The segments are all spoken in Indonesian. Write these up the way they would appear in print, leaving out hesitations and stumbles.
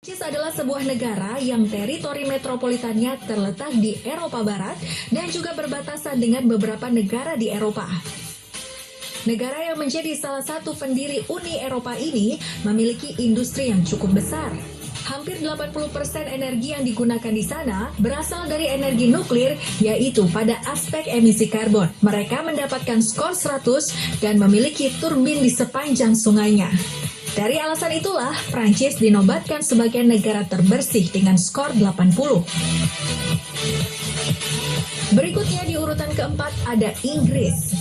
Prancis adalah sebuah negara yang teritori metropolitannya terletak di Eropa Barat dan juga berbatasan dengan beberapa negara di Eropa. Negara yang menjadi salah satu pendiri Uni Eropa ini memiliki industri yang cukup besar. Hampir 80% energi yang digunakan di sana berasal dari energi nuklir, yaitu pada aspek emisi karbon. Mereka mendapatkan skor 100 dan memiliki turbin di sepanjang sungainya. Dari alasan itulah, Prancis dinobatkan sebagai negara terbersih dengan skor 80. Berikutnya di urutan keempat ada Inggris.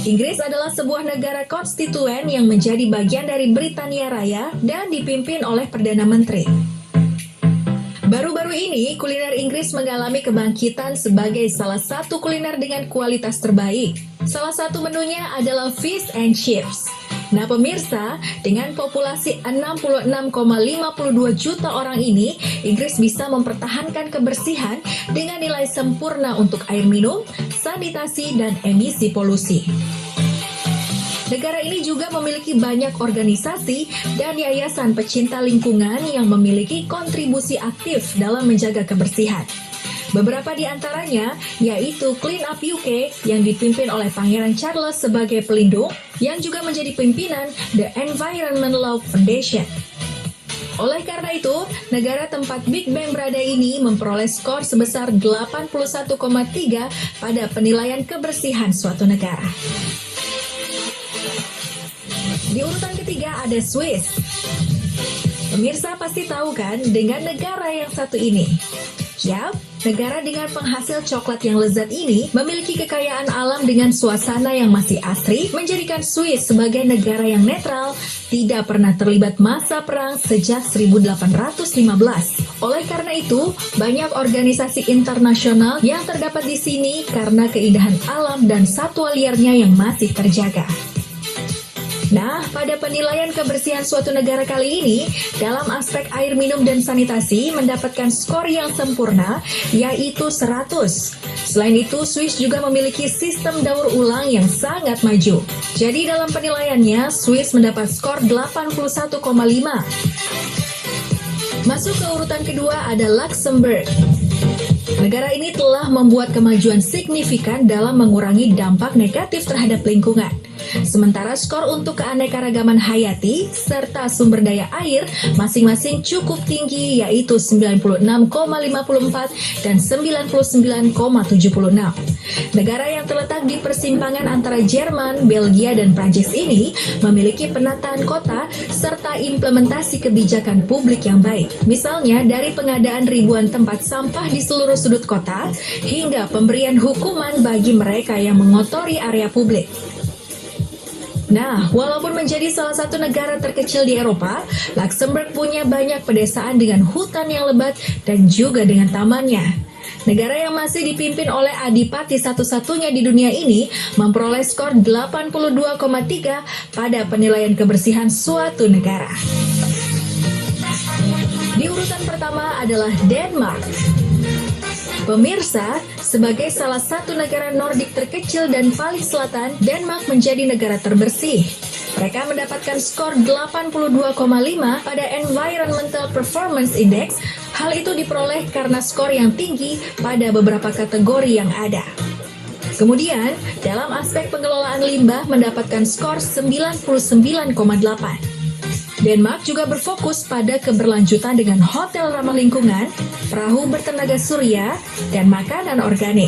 Inggris adalah sebuah negara konstituen yang menjadi bagian dari Britania Raya dan dipimpin oleh Perdana Menteri. Baru-baru ini, kuliner Inggris mengalami kebangkitan sebagai salah satu kuliner dengan kualitas terbaik. Salah satu menunya adalah fish and chips. Nah pemirsa, dengan populasi 66,52 juta orang ini, Inggris bisa mempertahankan kebersihan dengan nilai sempurna untuk air minum, sanitasi, dan emisi polusi. Negara ini juga memiliki banyak organisasi dan yayasan pecinta lingkungan yang memiliki kontribusi aktif dalam menjaga kebersihan. Beberapa di antaranya yaitu Clean Up UK yang dipimpin oleh Pangeran Charles sebagai pelindung yang juga menjadi pimpinan The Environment Law Foundation. Oleh karena itu, negara tempat Big Bang berada ini memperoleh skor sebesar 81,3 pada penilaian kebersihan suatu negara. Di urutan ketiga ada Swiss. Pemirsa pasti tahu kan dengan negara yang satu ini? Yap, negara dengan penghasil coklat yang lezat ini memiliki kekayaan alam dengan suasana yang masih asri, menjadikan Swiss sebagai negara yang netral, tidak pernah terlibat masa perang sejak 1815. Oleh karena itu, banyak organisasi internasional yang terdapat di sini karena keindahan alam dan satwa liarnya yang masih terjaga. Nah, pada penilaian kebersihan suatu negara kali ini, dalam aspek air minum dan sanitasi mendapatkan skor yang sempurna, yaitu 100. Selain itu, Swiss juga memiliki sistem daur ulang yang sangat maju. Jadi dalam penilaiannya, Swiss mendapat skor 81,5. Masuk ke urutan kedua ada Luxembourg. Negara ini telah membuat kemajuan signifikan dalam mengurangi dampak negatif terhadap lingkungan. Sementara skor untuk keanekaragaman hayati serta sumber daya air masing-masing cukup tinggi, yaitu 96,54 dan 99,76. Negara yang terletak di persimpangan antara Jerman, Belgia, dan Prancis ini memiliki penataan kota serta implementasi kebijakan publik yang baik. Misalnya dari pengadaan ribuan tempat sampah di seluruh sudut kota hingga pemberian hukuman bagi mereka yang mengotori area publik. Nah, walaupun menjadi salah satu negara terkecil di Eropa, Luxembourg punya banyak pedesaan dengan hutan yang lebat dan juga dengan tamannya. Negara yang masih dipimpin oleh adipati satu-satunya di dunia ini memperoleh skor 82,3 pada penilaian kebersihan suatu negara. Di urutan pertama adalah Denmark. Pemirsa, sebagai salah satu negara Nordik terkecil dan paling selatan, Denmark menjadi negara terbersih. Mereka mendapatkan skor 82,5 pada Environmental Performance Index. Hal itu diperoleh karena skor yang tinggi pada beberapa kategori yang ada. Kemudian, dalam aspek pengelolaan limbah mendapatkan skor 99,8. Denmark juga berfokus pada keberlanjutan dengan hotel ramah lingkungan, perahu bertenaga surya, dan makanan organik.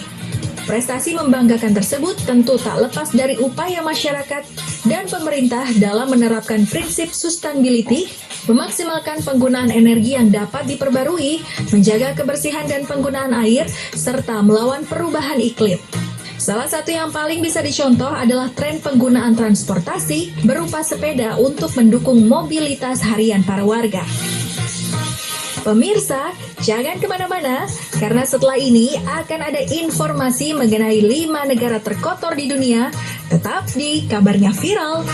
Prestasi membanggakan tersebut tentu tak lepas dari upaya masyarakat dan pemerintah dalam menerapkan prinsip sustainability, memaksimalkan penggunaan energi yang dapat diperbarui, menjaga kebersihan dan penggunaan air, serta melawan perubahan iklim. Salah satu yang paling bisa dicontoh adalah tren penggunaan transportasi berupa sepeda untuk mendukung mobilitas harian para warga. Pemirsa, jangan kemana-mana, karena setelah ini akan ada informasi mengenai 5 negara terkotor di dunia. Tetap di Kabarnya Viral.